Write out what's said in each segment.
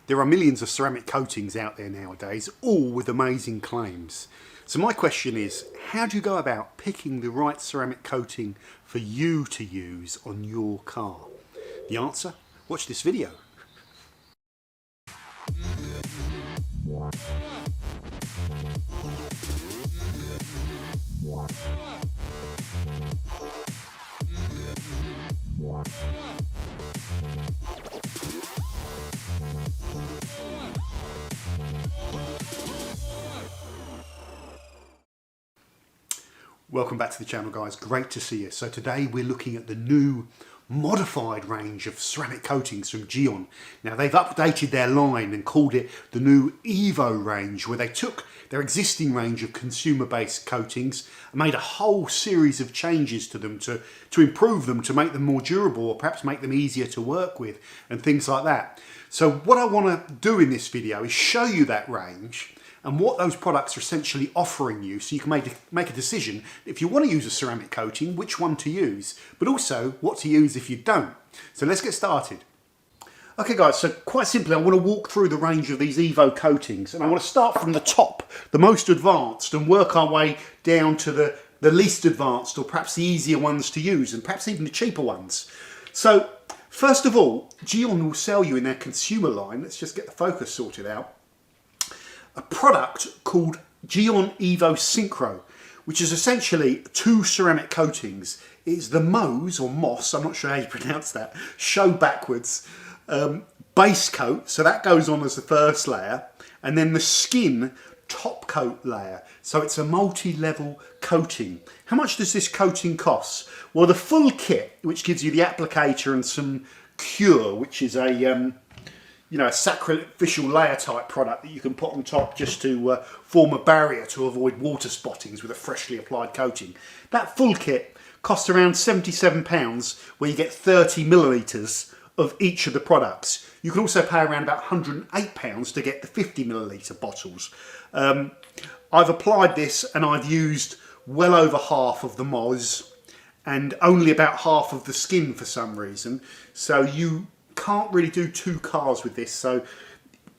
There are millions of ceramic coatings out there nowadays, all with amazing claims. So my question is, how do you go about picking the right ceramic coating for you to use on your car? The answer? Watch this video. Welcome back to the channel, guys. Great to see you. So today we're looking at the new modified range of ceramic coatings from Geon. Now they've updated their line and called it the new Evo range, where they took their existing range of consumer-based coatings and made a whole series of changes to them to improve them, to make them more durable, or perhaps make them easier to work with and things like that. So what I want to do in this video is show you that range and what those products are essentially offering you, so you can make a decision if you want to use a ceramic coating, which one to use, but also what to use if you don't. So let's get started. Okay guys, so quite simply I want to walk through the range of these Evo coatings, and I want to start from the top, the most advanced, and work our way down to the least advanced, or perhaps the easier ones to use, and perhaps even the cheaper ones. So first of all, Geon will sell you in their consumer line, let's just get the focus sorted out, a product called GYEON EVO Synchro, which is essentially two ceramic coatings. It's the mohs, or moss, I'm not sure how you pronounce that, show backwards, base coat, so that goes on as the first layer, and then the skin top coat layer. So it's a multi-level coating. How much does this coating cost? Well, the full kit, which gives you the applicator and some cure, which is a a sacrificial layer type product that you can put on top just to form a barrier to avoid water spottings with a freshly applied coating. That full kit costs around £77, where you get 30 millilitres of each of the products. You can also pay around about £108 to get the 50 millilitre bottles. I've applied this and I've used well over half of the mohs and only about half of the skin for some reason. So you can't really do two cars with this, so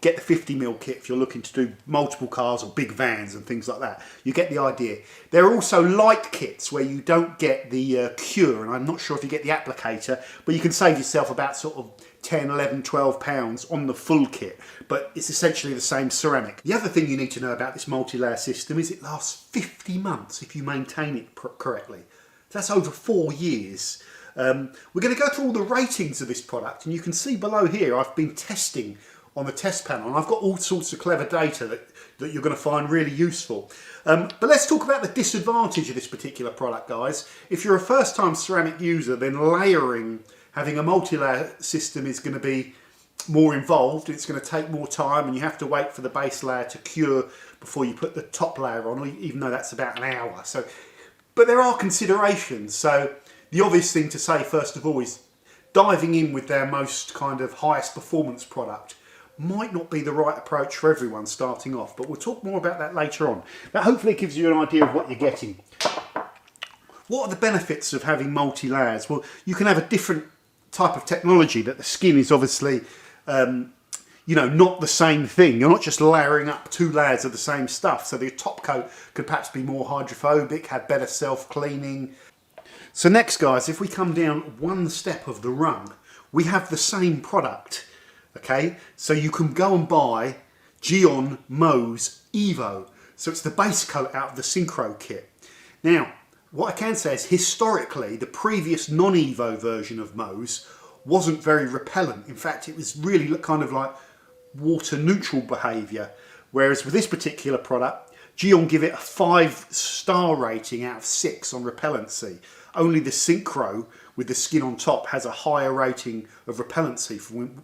get the 50mm kit if you're looking to do multiple cars or big vans and things like that. You get the idea. There are also light kits where you don't get the cure, and I'm not sure if you get the applicator, but you can save yourself about sort of 10, 11, 12 pounds on the full kit, but it's essentially the same ceramic. The other thing you need to know about this multi-layer system is it lasts 50 months if you maintain it correctly. That's over 4 years. We're going to go through all the ratings of this product, and you can see below here I've been testing on the test panel, and I've got all sorts of clever data that you're going to find really useful. But let's talk about the disadvantage of this particular product, guys. If you're a first-time ceramic user, then layering, having a multi-layer system is going to be more involved. It's going to take more time, and you have to wait for the base layer to cure before you put the top layer on, even though that's about an hour. But there are considerations. So the obvious thing to say first of all is diving in with their most kind of highest performance product might not be the right approach for everyone starting off, but we'll talk more about that later on. That hopefully gives you an idea of what you're getting. What are the benefits of having multi-layers? Well, you can have a different type of technology, that the skin is obviously not the same thing. You're not just layering up two layers of the same stuff, so the top coat could perhaps be more hydrophobic, have better self-cleaning. So next, guys, if we come down one step of the rung, we have the same product, okay? So you can go and buy Geon mohs Evo. So it's the base coat out of the synchro kit. Now, what I can say is historically, the previous non-Evo version of mohs wasn't very repellent. In fact, it was really kind of like water neutral behaviour. Whereas with this particular product, Geon give it a 5-star rating out of 6 on repellency. Only the synchro with the skin on top has a higher rating of repellency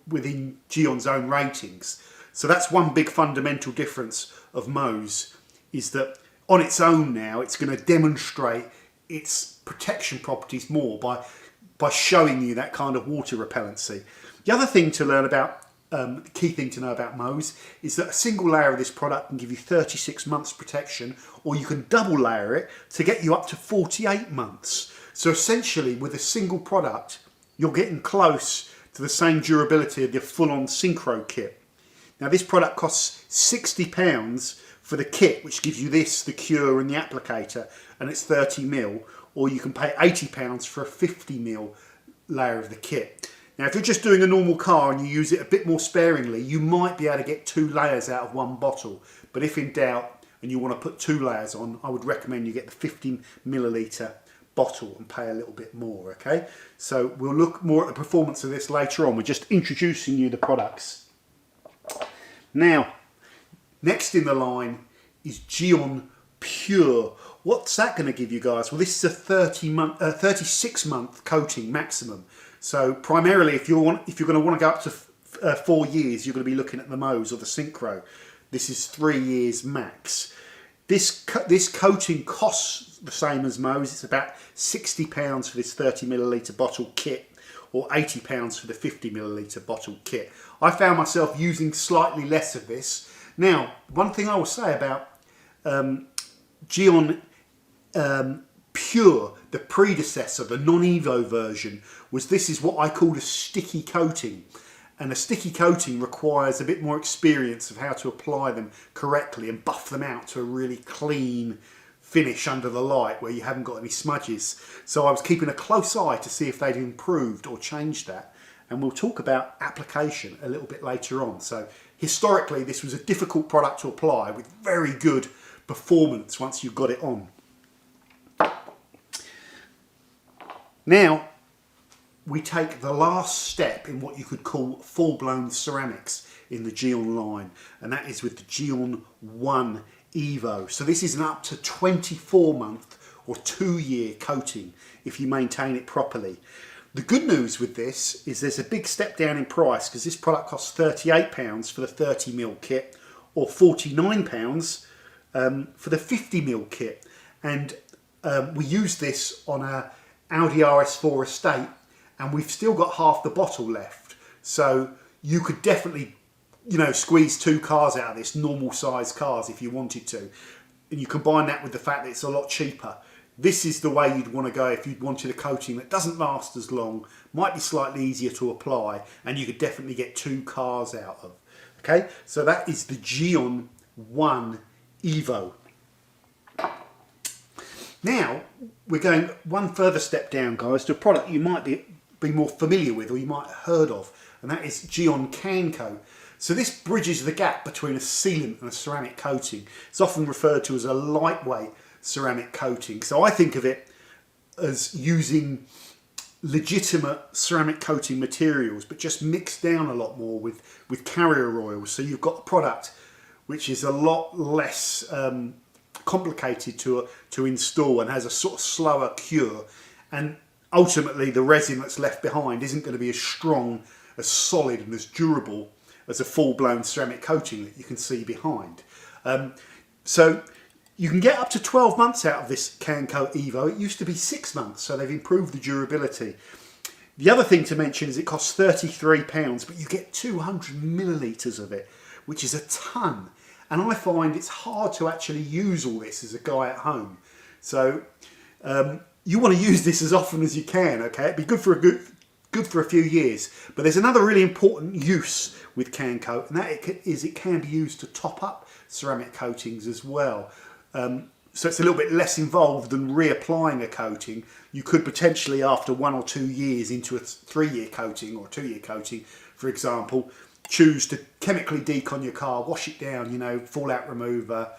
within Geon's own ratings. So that's one big fundamental difference of mohs, is that on its own now it's going to demonstrate its protection properties more by showing you that kind of water repellency. The other thing to learn about, key thing to know about mohs, is that a single layer of this product can give you 36 months protection, or you can double layer it to get you up to 48 months. So essentially, with a single product, you're getting close to the same durability of your full-on synchro kit. Now this product costs £60 for the kit, which gives you this, the cure and the applicator, and it's 30ml, or you can pay £80 for a 50ml layer of the kit. Now if you're just doing a normal car and you use it a bit more sparingly, you might be able to get 2 layers out of one bottle, but if in doubt and you want to put 2 layers on, I would recommend you get the 50ml bottle and pay a little bit more, okay? So we'll look more at the performance of this later on. We're just introducing you the products. Now, next in the line is Geon Pure. What's that going to give you guys? Well, this is a 36-month coating maximum. So primarily, if you're going to want to go up to 4 years, you're going to be looking at the mohs or the synchro. This is 3 years max. This coating costs the same as mohs. It's about £60 for this 30ml bottle kit, or £80 for the 50ml bottle kit. I found myself using slightly less of this. Now, one thing I will say about Geon Pure, the predecessor, the non-Evo version, was this is what I call a sticky coating. And a sticky coating requires a bit more experience of how to apply them correctly and buff them out to a really clean finish under the light where you haven't got any smudges. So I was keeping a close eye to see if they'd improved or changed that. And we'll talk about application a little bit later on. So historically, this was a difficult product to apply with very good performance once you've got it on. Now, we take the last step in what you could call full-blown ceramics in the Geon line, and that is with the GYEON EVO. So this is an up to 24-month or 2-year coating if you maintain it properly. The good news with this is there's a big step down in price, because this product costs £38 for the 30ml kit, or £49 for the 50ml kit. And we use this on our Audi RS4 estate, and we've still got half the bottle left. So you could definitely, you know, squeeze 2 cars out of this, normal size cars, if you wanted to. And you combine that with the fact that it's a lot cheaper. This is the way you'd want to go if you'd wanted a coating that doesn't last as long, might be slightly easier to apply, and you could definitely get 2 cars out of. Okay, so that is the GYEON EVO. Now, we're going one further step down, guys, to a product you might be more familiar with, or you might have heard of, and that is Geon Can Coat. So this bridges the gap between a sealant and a ceramic coating. It's often referred to as a lightweight ceramic coating. So I think of it as using legitimate ceramic coating materials, but just mixed down a lot more with carrier oils. So you've got a product which is a lot less complicated to install and has a sort of slower cure, and ultimately the resin that's left behind isn't going to be as strong, as solid and as durable as a full-blown ceramic coating that you can see behind. So you can get up to 12 months out of this Can Coat Evo. It used to be 6 months, so they've improved the durability. The other thing to mention is it costs £33, but you get 200ml of it, which is a ton. And I find it's hard to actually use all this as a guy at home. So you want to use this as often as you can, okay? It'd be good for a few years. But there's another really important use with Can Coat, and that is it can be used to top up ceramic coatings as well. So it's a little bit less involved than reapplying a coating. You could potentially, after 1 or 2 years into a 3-year coating or 2-year coating, for example, choose to chemically decon your car, wash it down, you know, fallout remover,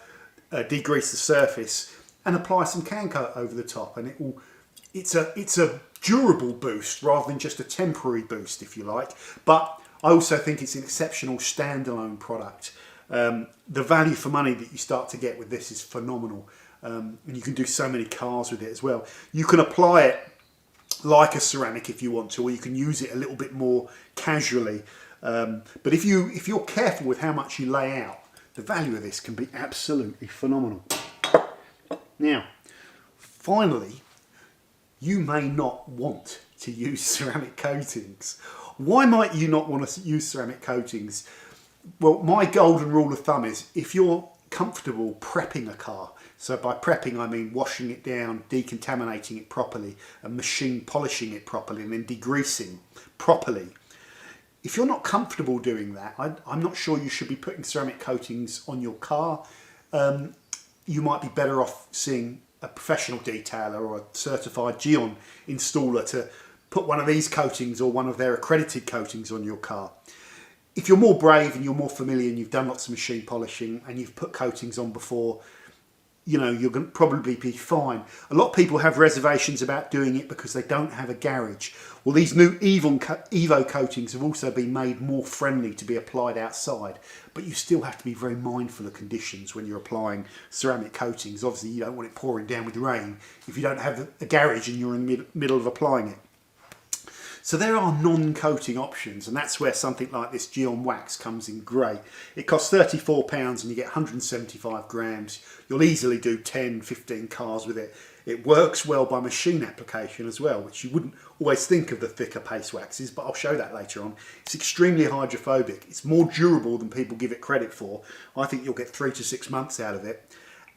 degrease the surface, and apply some Can Coat over the top, and it's a durable boost rather than just a temporary boost, if you like. But I also think it's an exceptional standalone product. The value for money that you start to get with this is phenomenal, and you can do so many cars with it as well. You can apply it like a ceramic if you want to, or you can use it a little bit more casually. But if you're careful with how much you lay out, the value of this can be absolutely phenomenal. Now, finally, you may not want to use ceramic coatings. Why might you not want to use ceramic coatings? Well, my golden rule of thumb is if you're comfortable prepping a car, so by prepping I mean washing it down, decontaminating it properly, and machine polishing it properly, and then degreasing properly. If you're not comfortable doing that, I'm not sure you should be putting ceramic coatings on your car. You might be better off seeing a professional detailer or a certified Geon installer to put one of these coatings or one of their accredited coatings on your car. If you're more brave and you're more familiar and you've done lots of machine polishing and you've put coatings on before, you know, you're going to probably be fine. A lot of people have reservations about doing it because they don't have a garage. Well, these new Evo coatings have also been made more friendly to be applied outside, but you still have to be very mindful of conditions when you're applying ceramic coatings. Obviously, you don't want it pouring down with rain if you don't have a garage and you're in the middle of applying it. So there are non-coating options, and that's where something like this Geon wax comes in great. It costs £34 and you get 175 grams. You'll easily do 10, 15 cars with it. It works well by machine application as well, which you wouldn't always think of the thicker paste waxes, but I'll show that later on. It's extremely hydrophobic. It's more durable than people give it credit for. I think you'll get 3 to 6 months out of it.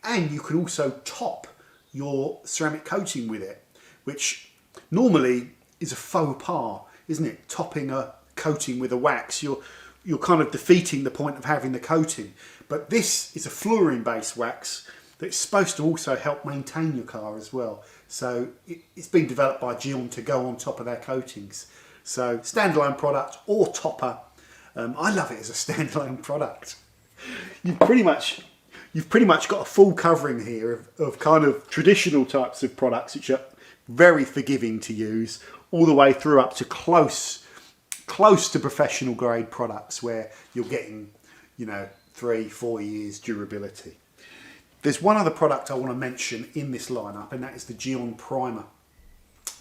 And you can also top your ceramic coating with it, which normally is a faux pas, isn't it? Topping a coating with a wax, you're kind of defeating the point of having the coating. But this is a fluorine-based wax that's supposed to also help maintain your car as well. So it's been developed by Geon to go on top of their coatings. So standalone product or topper. I love it as a standalone product. You've pretty much got a full covering here of kind of traditional types of products, which are very forgiving to use, all the way through up to close to professional grade products where you're getting, you know, 3-4 years durability. There's one other product I want to mention in this lineup, and that is the Geon primer.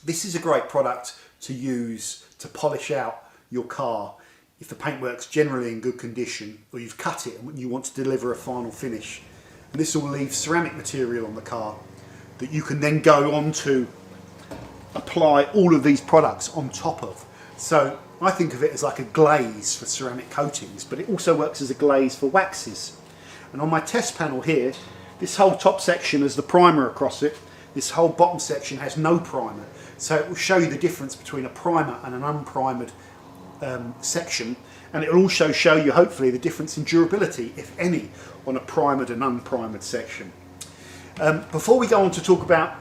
This is a great product to use to polish out your car if the paintwork's generally in good condition, or you've cut it and you want to deliver a final finish. And this will leave ceramic material on the car that you can then go on to apply all of these products on top of. So I think of it as like a glaze for ceramic coatings, but it also works as a glaze for waxes. And on my test panel here, this whole top section has the primer across it. This whole bottom section has no primer. So it will show you the difference between a primer and an unprimered section, and it will also show you hopefully the difference in durability, if any, on a primered and unprimered section. Before we go on to talk about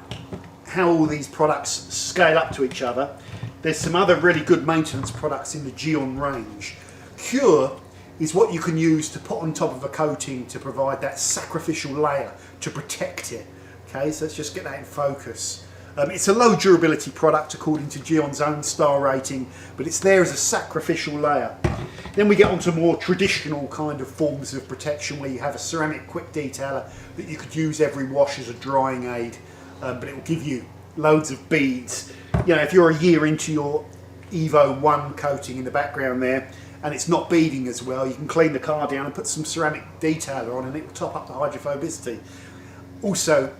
how all these products scale up to each other, there's some other really good maintenance products in the Geon range. Cure is what you can use to put on top of a coating to provide that sacrificial layer to protect it. Okay, so let's just get that in focus. It's a low durability product according to Geon's own star rating, but it's there as a sacrificial layer. Then we get on to more traditional kind of forms of protection where you have a ceramic quick detailer that you could use every wash as a drying aid. But it will give you loads of beads. You know, if you're a year into your Evo 1 coating in the background there and it's not beading as well, you can clean the car down and put some ceramic detailer on and it will top up the hydrophobicity. Also,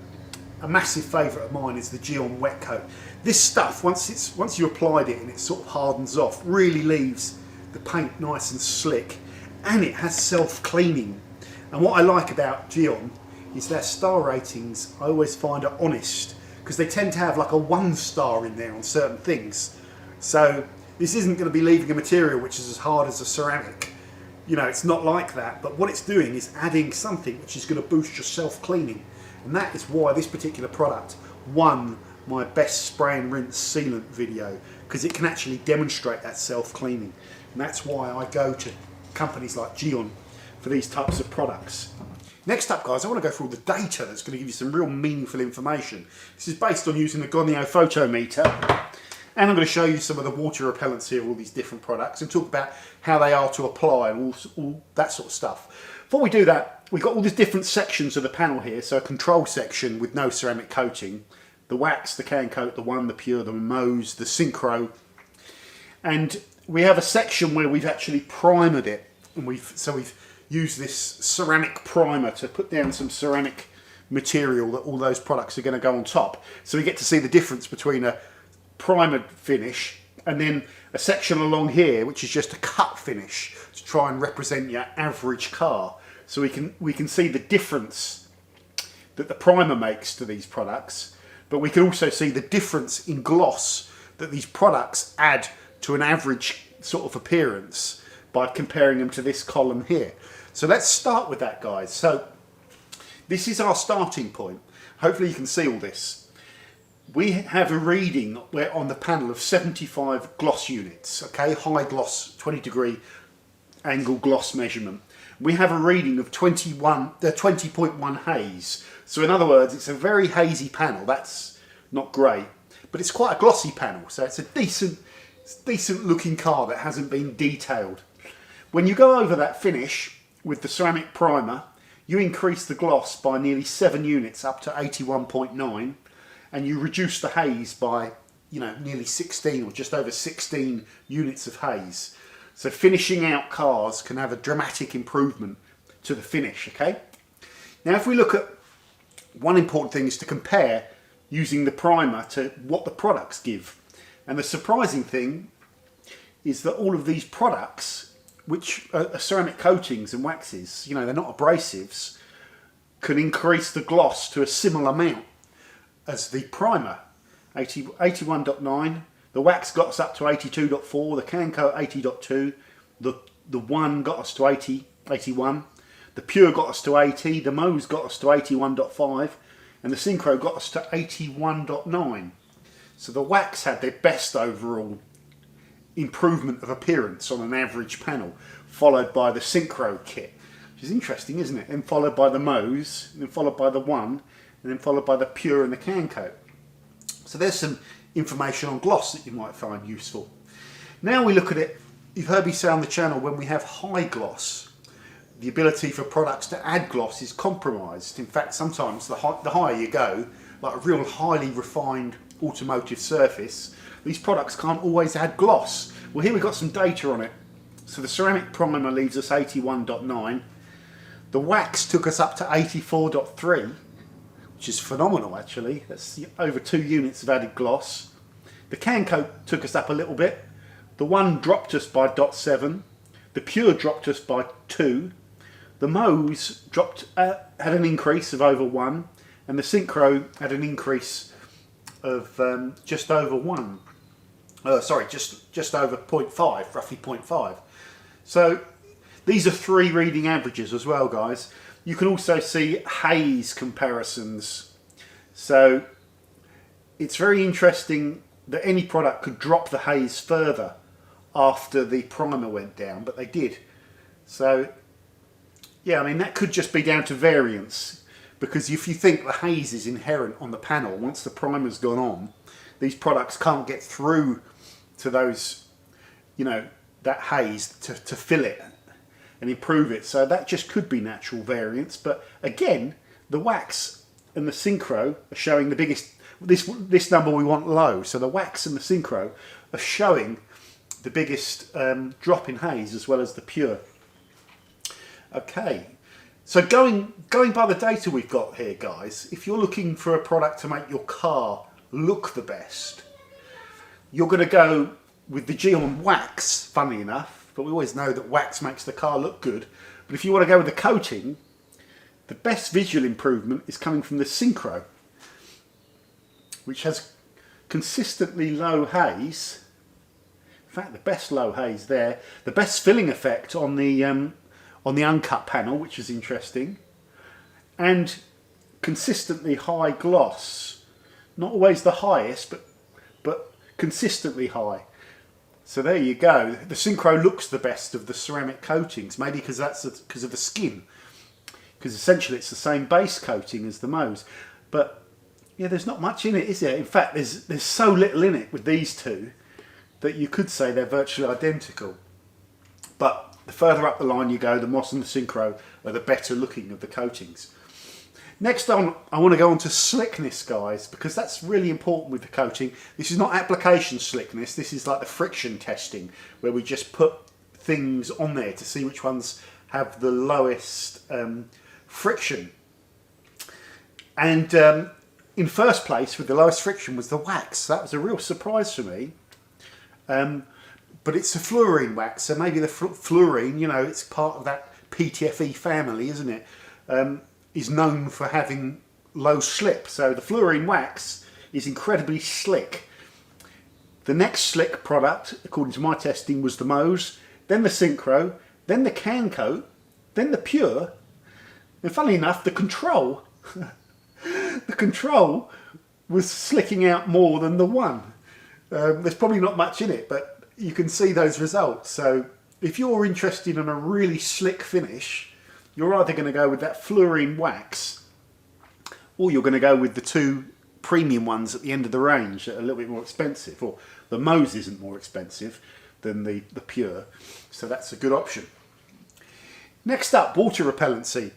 a massive favourite of mine is the Geon wet coat. This stuff, once you applied it and it sort of hardens off, really leaves the paint nice and slick, and it has self-cleaning. And what I like about Geon is their star ratings, I always find, are honest, because they tend to have like a 1 star in there on certain things. So this isn't going to be leaving a material which is as hard as a ceramic. You know, it's not like that, but what it's doing is adding something which is going to boost your self-cleaning. And that is why this particular product won my best spray and rinse sealant video, because it can actually demonstrate that self-cleaning. And that's why I go to companies like Geon for these types of products. Next up, guys, I want to go through all the data that's going to give you some real meaningful information. This is based on using the GYEON EVO photometer, and I'm going to show you some of the water repellency of all these different products and talk about how they are to apply and all that sort of stuff. Before we do that, we've got all these different sections of the panel here. So a control section with no ceramic coating, the wax, the can coat, the one, the pure, the mohs, the synchro, and we have a section where we've actually primered it, and we've used this ceramic primer to put down some ceramic material that all those products are going to go on top. So we get to see the difference between a primered finish and then a section along here which is just a cut finish to try and represent your average car. So we can see the difference that the primer makes to these products, but we can also see the difference in gloss that these products add to an average sort of appearance by comparing them to this column here. So let's start with that, guys. So this is our starting point. Hopefully you can see all this. We have a reading where on the panel of 75 gloss units, okay, high gloss, 20-degree angle gloss measurement. We have a reading of 20.1 haze. So in other words, it's a very hazy panel. That's not great, but it's quite a glossy panel. So it's a decent looking car that hasn't been detailed. When you go over that finish with the ceramic primer, you increase the gloss by nearly 7 units up to 81.9, and you reduce the haze by, you know, nearly 16 or just over 16 units of haze. So finishing out cars can have a dramatic improvement to the finish, okay? Now if we look at, one important thing is to compare using the primer to what the products give. And the surprising thing is that all of these products, which are ceramic coatings and waxes, you know, they're not abrasives, can increase the gloss to a similar amount as the primer. 81.9, the wax got us up to 82.4, the can coat 80.2, the one got us to 81, the pure got us to 80, the mohs got us to 81.5, and the synchro got us to 81.9. So the wax had their best overall improvement of appearance on an average panel, followed by the synchro kit, which is interesting, isn't it? Then followed by the mohs, and then followed by the one, and then followed by the pure and the can coat. So there's some information on gloss that you might find useful. Now we look at it, you've heard me say on the channel, when we have high gloss, the ability for products to add gloss is compromised. In fact, sometimes the higher you go, like a real highly refined automotive surface, these products can't always add gloss. Well, here we've got some data on it. So the ceramic primer leaves us 81.9. The wax took us up to 84.3, which is phenomenal actually. That's over 2 units of added gloss. The can coat took us up a little bit. The one dropped us by 0.7. The pure dropped us by 2. The mohs dropped, had an increase of over 1, and the synchro had an increase of just over 1. Sorry, just over 0.5, roughly 0.5. So these are 3 reading averages as well, guys. You can also see haze comparisons. So it's very interesting that any product could drop the haze further after the primer went down, but they did. So yeah, I mean, that could just be down to variance, because if you think the haze is inherent on the panel, once the primer's gone on, these products can't get through to those, you know, that haze to fill it and improve it. So that just could be natural variance. But again, the wax and the synchro are showing the biggest, this number we want low. So the wax and the synchro are showing the biggest drop in haze, as well as the pure. Okay, so going by the data we've got here, guys, if you're looking for a product to make your car look the best, you're going to go with the Geon wax, funny enough, but we always know that wax makes the car look good. But if you want to go with the coating, the best visual improvement is coming from the synchro, which has consistently low haze. In fact, the best low haze there, the best filling effect on the uncut panel, which is interesting, and consistently high gloss. Not always the highest, but consistently high. So there you go. The synchro looks the best of the ceramic coatings, maybe because that's because of the skin, because essentially it's the same base coating as the mohs. But yeah, there's not much in it, is there? In fact, there's so little in it with these two that you could say they're virtually identical. But the further up the line you go, the mohs and the synchro are the better looking of the coatings. Next on, I want to go on to slickness, guys, because that's really important with the coating. This is not application slickness, this is like the friction testing, where we just put things on there to see which ones have the lowest friction. And in first place with the lowest friction was the wax. That was a real surprise for me. But it's a fluorine wax, so maybe the fluorine, you know, it's part of that PTFE family, isn't it? Is known for having low slip. So the fluorine wax is incredibly slick. The next slick product, according to my testing, was the mohs, then the synchro, then the can coat, then the pure, and funnily enough, the control. The control was slicking out more than the one. There's probably not much in it, but you can see those results. So if you're interested in a really slick finish, you're either going to go with that fluorine wax, or you're going to go with the two premium ones at the end of the range that are a little bit more expensive. Or the mohs isn't more expensive than the pure, so that's a good option. Next up, water repellency.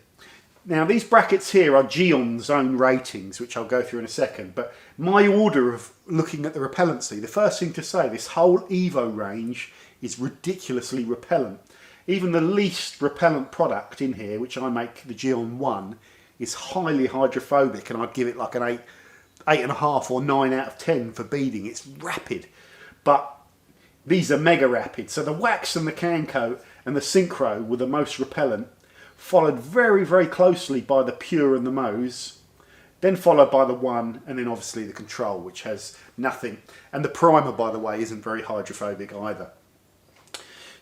Now these brackets here are Geon's own ratings, which I'll go through in a second, but my order of looking at the repellency, the first thing to say, this whole Evo range is ridiculously repellent. Even the least repellent product in here, which I make the Geon 1, is highly hydrophobic, and I'd give it like an 8.5 or 9 out of 10 for beading. It's rapid, but these are mega rapid. So the wax and the can coat and the synchro were the most repellent, followed very, very closely by the pure and the mohs, then followed by the one, and then obviously the control, which has nothing. And the primer, by the way, isn't very hydrophobic either.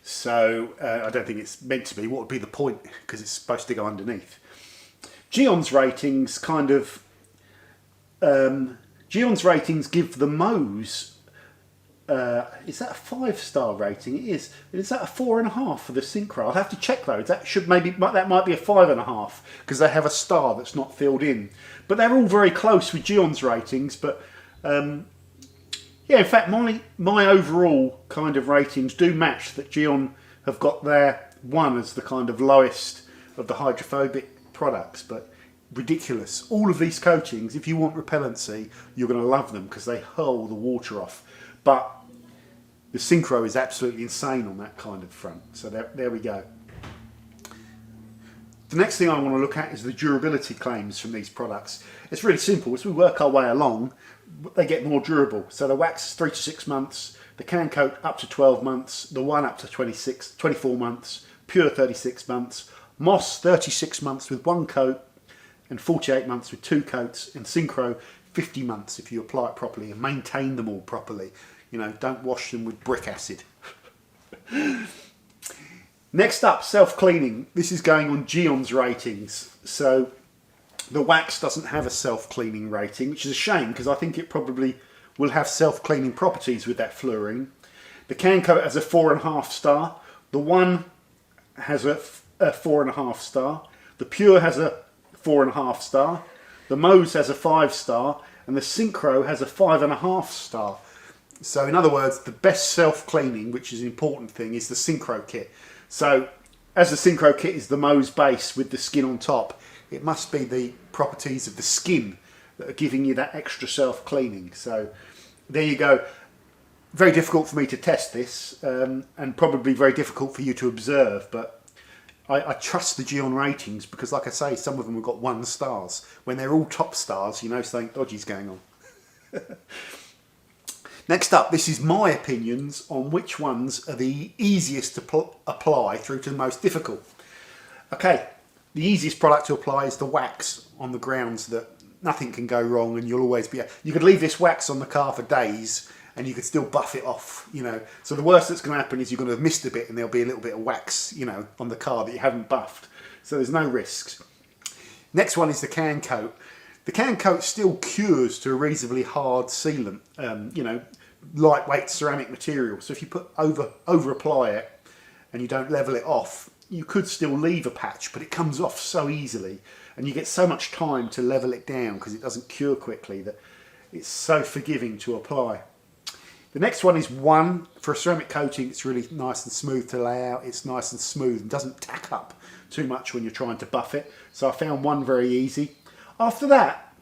So I don't think it's meant to be. What would be the point? Because it's supposed to go underneath. Geon's ratings kind of... Geon's ratings give the mohs... is that a 5-star rating? It is. Is that a 4.5 for the synchro? I'll have to check those. That might be a 5.5 because they have a star that's not filled in. But they're all very close with Geon's ratings. But yeah, in fact, my overall kind of ratings do match that Geon have got their one as the kind of lowest of the hydrophobic products. But ridiculous. All of these coatings, if you want repellency, you're going to love them because they hurl the water off. But the synchro is absolutely insane on that kind of front. So there we go. The next thing I want to look at is the durability claims from these products. It's really simple. As we work our way along, they get more durable. So the wax is 3 to 6 months, the can coat up to 12 months, the one up to 24 months, pure 36 months, moss 36 months with one coat, and 48 months with 2 coats, and synchro 50 months if you apply it properly and maintain them all properly. You know, don't wash them with brick acid. Next up, self-cleaning. This is going on Geon's ratings. So the wax doesn't have a self-cleaning rating, which is a shame because I think it probably will have self-cleaning properties with that fluorine. The can coat has a 4.5 star. The one has a 4.5 star. The pure has a 4.5 star. The mohs has a 5 star, and the synchro has a 5.5 star. So in other words, the best self-cleaning, which is an important thing, is the synchro kit. So as the synchro kit is the mohs base with the skin on top, it must be the properties of the skin that are giving you that extra self-cleaning. So there you go. Very difficult for me to test this, and probably very difficult for you to observe, but I trust the Geon ratings because, like I say, some of them have got 1 stars. When they're all top stars, you know something dodgy's going on. Next up, this is my opinions on which ones are the easiest to apply through to the most difficult. Okay, the easiest product to apply is the wax, on the grounds that nothing can go wrong and you'll always be... You could leave this wax on the car for days and you could still buff it off, you know. So the worst that's going to happen is you're going to have missed a bit and there'll be a little bit of wax, you know, on the car that you haven't buffed. So there's no risks. Next one is the can coat. The can coat still cures to a reasonably hard sealant, you know, lightweight ceramic material. So if you over apply it and you don't level it off, you could still leave a patch, but it comes off so easily and you get so much time to level it down because it doesn't cure quickly that it's so forgiving to apply. The next one is one. For a ceramic coating, it's really nice and smooth to lay out. It's nice and smooth and doesn't tack up too much when you're trying to buff it. So I found one very easy. After that,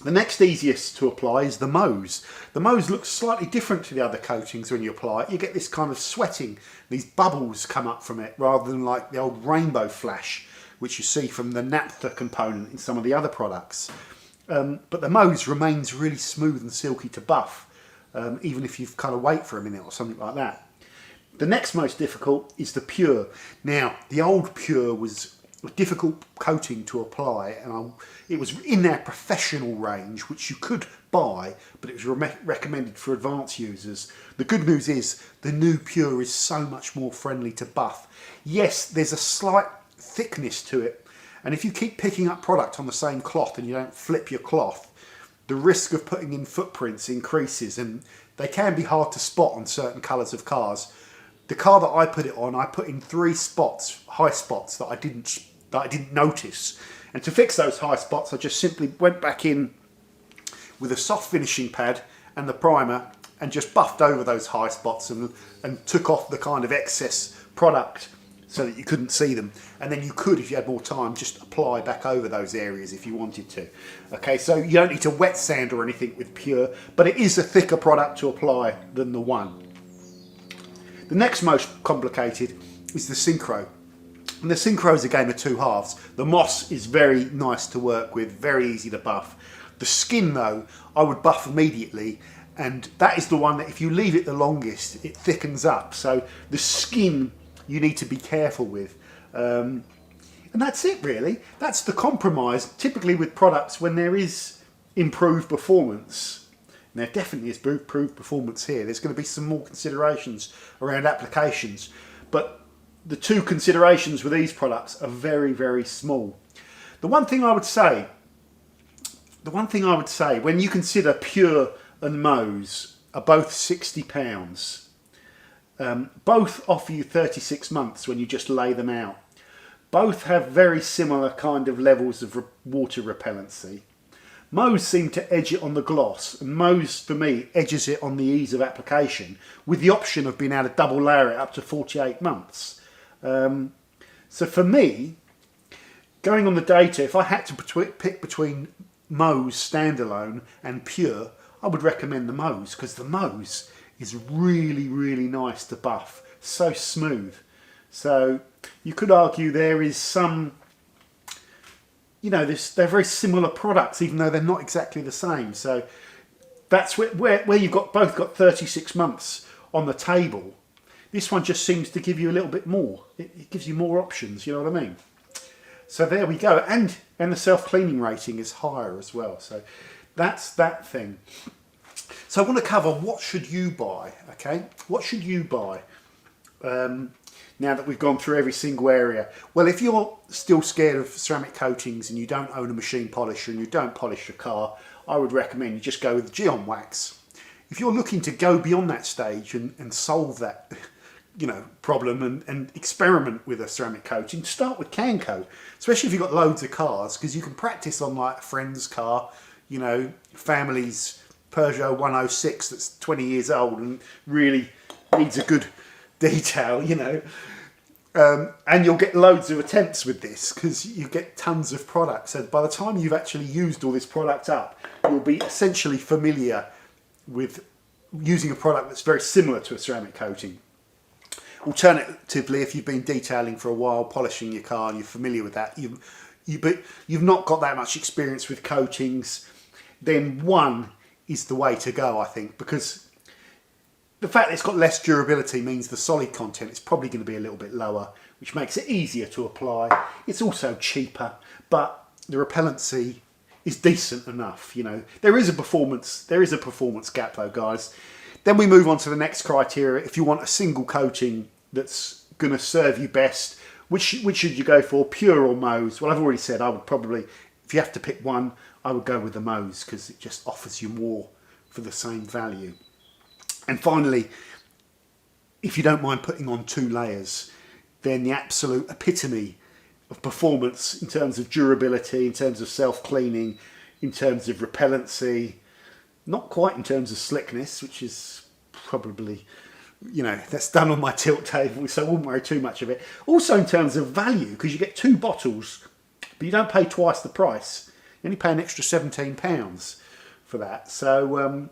the next easiest to apply is the mohs. The mohs looks slightly different to the other coatings when you apply it. You get this kind of sweating, these bubbles come up from it rather than like the old rainbow flash, which you see from the naphtha component in some of the other products. But the mohs remains really smooth and silky to buff. Even if you've kind of wait for a minute or something like that. The next most difficult is the pure. Now, the old pure was a difficult coating to apply, and it was in their professional range, which you could buy, but it was recommended for advanced users. The good news is the new Pure is so much more friendly to buff. Yes, there's a slight thickness to it, and if you keep picking up product on the same cloth and you don't flip your cloth, the risk of putting in footprints increases, and they can be hard to spot on certain colours of cars. The car that I put it on, I put in 3 spots, high spots, that I didn't notice. And to fix those high spots, I just simply went back in with a soft finishing pad and the primer and just buffed over those high spots and took off the kind of excess product so that you couldn't see them. And then you could, if you had more time, just apply back over those areas if you wanted to. Okay, so you don't need to wet sand or anything with Pure, but it is a thicker product to apply than the One. The next most complicated is the synchro. And the synchro is a game of 2 halves. The mohs is very nice to work with, very easy to buff. The skin though, I would buff immediately, and that is the one that if you leave it the longest, it thickens up. So the skin you need to be careful with. And that's it really. That's the compromise, typically with products when there is improved performance. And there definitely is improved performance here. There's going to be some more considerations around applications, but the 2 considerations with these products are very, very small. The one thing I would say, when you consider Pure and mohs are both £60, both offer you 36 months when you just lay them out. Both have very similar kind of levels of water repellency. Mohs seem to edge it on the gloss, and mohs for me edges it on the ease of application, with the option of being able to double layer it up to 48 months. So for me, going on the data, if I had to pick between mohs standalone and Pure, I would recommend the mohs, because the mohs is really, really nice to buff, so smooth. So you could argue there is some, you know, they're very similar products, even though they're not exactly the same. So that's where you've both got 36 months on the table. This one just seems to give you a little bit more. It gives you more options, you know what I mean? So there we go. And the self-cleaning rating is higher as well. So that's that thing. So I want to cover, what should you buy, okay? What should you buy now that we've gone through every single area? Well, if you're still scared of ceramic coatings and you don't own a machine polisher and you don't polish your car, I would recommend you just go with Geon wax. If you're looking to go beyond that stage and solve that, you know, problem and experiment with a ceramic coating, start with can coat, especially if you've got loads of cars, because you can practice on like a friend's car, you know, family's Peugeot 106 that's 20 years old and really needs a good detail, you know, and you'll get loads of attempts with this because you get tons of product. So by the time you've actually used all this product up, you'll be essentially familiar with using a product that's very similar to a ceramic coating. Alternatively, if you've been detailing for a while, polishing your car, and you're familiar with that, but you've not got that much experience with coatings, then One is the way to go, I think, because the fact that it's got less durability means the solid content is probably going to be a little bit lower, which makes it easier to apply. It's also cheaper, but the repellency is decent enough. You know, there is a performance gap though, guys. Then we move on to the next criteria. If you want a single coating that's going to serve you best, which should you go for, Pure or mohs? Well, I've already said I would probably, if you have to pick one, I would go with the mohs because it just offers you more for the same value. And finally, if you don't mind putting on 2 layers, then the absolute epitome of performance in terms of durability, in terms of self-cleaning, in terms of repellency, not quite in terms of slickness, which is probably, you know, that's done on my tilt table, so I wouldn't worry too much of it. Also in terms of value, because you get 2 bottles, but you don't pay twice the price. You only pay an extra £17 for that. So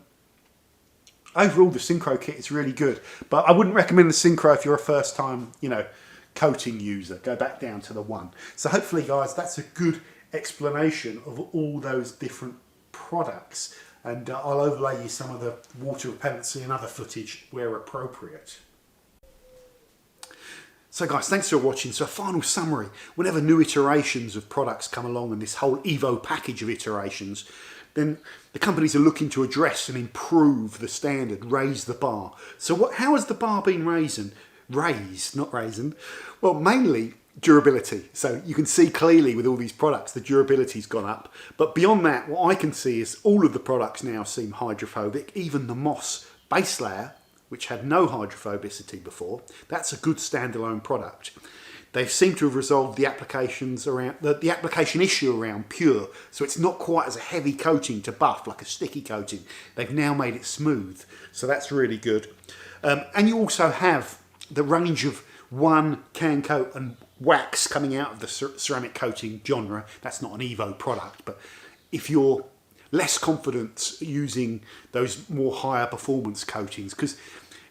overall, the synchro kit is really good, but I wouldn't recommend the synchro if you're a first time, you know, coating user. Go back down to the One. So hopefully, guys, that's a good explanation of all those different products. And I'll overlay you some of the water repellency and other footage where appropriate. So guys, thanks for watching. So a final summary, whenever new iterations of products come along and this whole Evo package of iterations, then the companies are looking to address and improve the standard, raise the bar. So how has the bar been raised? Not raisin. Well, mainly durability. So you can see clearly with all these products, the durability's gone up. But beyond that, what I can see is all of the products now seem hydrophobic. Even the mohs base layer, which had no hydrophobicity before, that's a good standalone product. They seem to have resolved the applications around the application issue around pure, so it's not quite as a heavy coating to buff like a sticky coating. They've now made it smooth, so that's really good. And you also have the range of one can coat and wax coming out of the ceramic coating genre. That's not an Evo product, but if you're less confident using those more higher performance coatings, because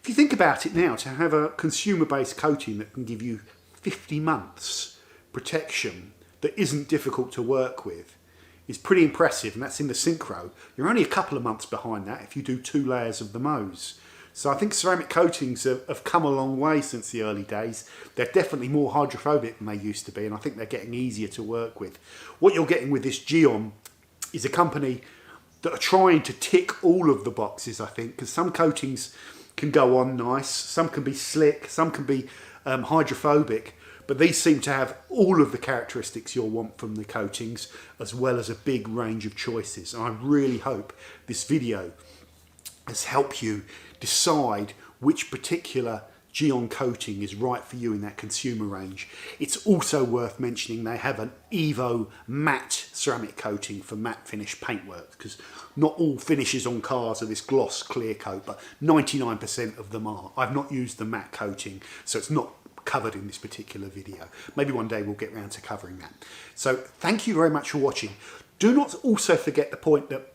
if you think about it now, to have a consumer based coating that can give you 50 months protection that isn't difficult to work with is pretty impressive, and that's in the synchro. You're only a couple of months behind that if you do 2 layers of the mohs. So I think ceramic coatings have come a long way since the early days. They're definitely more hydrophobic than they used to be, and I think they're getting easier to work with. What you're getting with this Geon is a company that are trying to tick all of the boxes, I think, because some coatings can go on nice, some can be slick, some can be hydrophobic, but these seem to have all of the characteristics you'll want from the coatings, as well as a big range of choices. And I really hope this video has helped you decide which particular Geon coating is right for you in that consumer range. It's also worth mentioning they have an Evo matte ceramic coating for matte finish paintwork, because not all finishes on cars are this gloss clear coat, but 99% of them are. I've not used the matte coating, so it's not covered in this particular video. Maybe one day we'll get around to covering that. So thank you very much for watching. Do not also forget the point that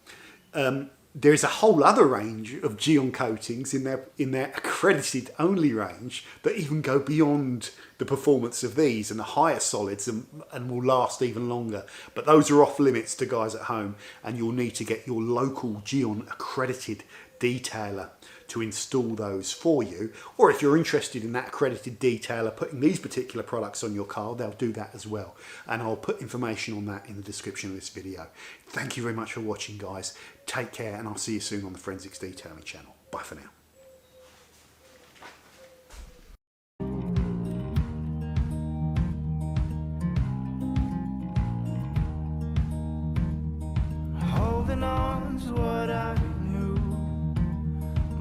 there is a whole other range of Geon coatings in their accredited only range that even go beyond the performance of these and the higher solids and will last even longer. But those are off limits to guys at home, and you'll need to get your local Geon accredited detailer to install those for you. Or if you're interested in that accredited detailer putting these particular products on your car, they'll do that as well. And I'll put information on that in the description of this video. Thank you very much for watching, guys. Take care, and I'll see you soon on the Forensics Detailing channel. Bye for now. Holding on to what I knew,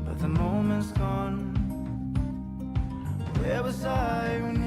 but the moment's gone. Where was I when